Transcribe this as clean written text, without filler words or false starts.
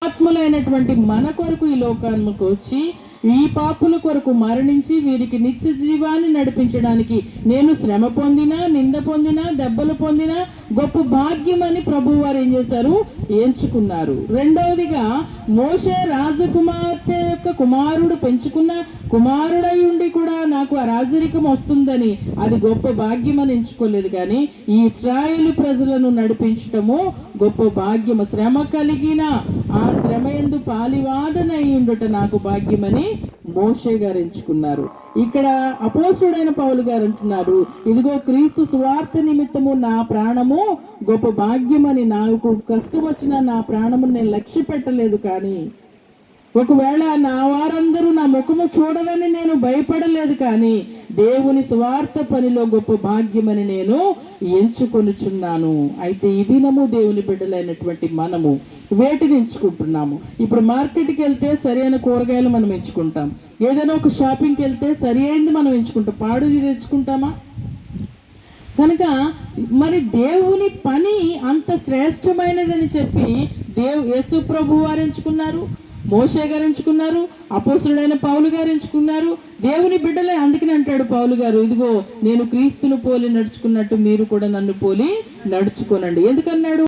ఆత్మలైనటువంటి మన కొరకు ఈ లోకానికి వచ్చి ఈ పాపుల కొరకు మరణించి వీరికి నిత్య జీవాన్ని నడిపించడానికి నేను శ్రమ పొందినా, నింద పొందినా, దెబ్బలు పొందినా గొప్ప భాగ్యం అని ప్రభు వారు ఏం చేశారు, ఎంచుకున్నారు. రెండవదిగా మోషే రాజకుమార్తె యొక్క కుమారుడు పెంచుకున్న కుమారుడై ఉండి కూడా నాకు ఆ రాజరికం వస్తుందని అది గొప్ప భాగ్యం అని ఎంచుకోలేదు. కానీ ఈ ఇశ్రాయేలు ప్రజలను నడిపించటము గొప్ప భాగ్యము. శ్రమ కలిగిన ఆ శ్రమ యందు పాలివాడనై ఉండుట నాకు భాగ్యమని మోషే గారు ఎంచుకున్నారు. ఇక్కడ అపోస్తుడైన పౌలు గారు అంటున్నారు, ఇదిగో క్రీస్తు సువార్త నిమిత్తము నా ప్రాణము గొప్ప భాగ్యమని, నాకు కష్టం వచ్చిన నా ప్రాణము నేను లక్ష్య పెట్టలేదు. కానీ ఒకవేళ నా వారందరూ నా ముఖము చూడదని నేను భయపడలేదు. కానీ దేవుని సువార్త పనిలో గొప్ప భాగ్యమని నేను ఎంచుకొనుచున్నాను. అయితే ఈ దినము దేవుని బిడ్డలైనటువంటి మనము వేటిని ఎంచుకుంటున్నాము? ఇప్పుడు మార్కెట్కి వెళ్తే సరైన కూరగాయలు మనం ఎంచుకుంటాం, ఏదైనా ఒక షాపింగ్కి వెళ్తే సరి అయింది మనం ఎంచుకుంటాం, పాడు తెచ్చుకుంటామా? కనుక మరి దేవుని పని అంత శ్రేష్టమైనదని చెప్పి యేసు ప్రభు వారు ఎంచుకున్నారు, మోషే గారు ఎంచుకున్నారు, అపోస్తుడైన పౌలు గారు ఎంచుకున్నారు. దేవుని బిడ్డలే. అందుకని అంటాడు పౌలు గారు, ఇదిగో నేను క్రీస్తును పోలి నడుచుకున్నట్టు మీరు కూడా నన్ను పోలి నడుచుకోనండి. ఎందుకన్నాడు?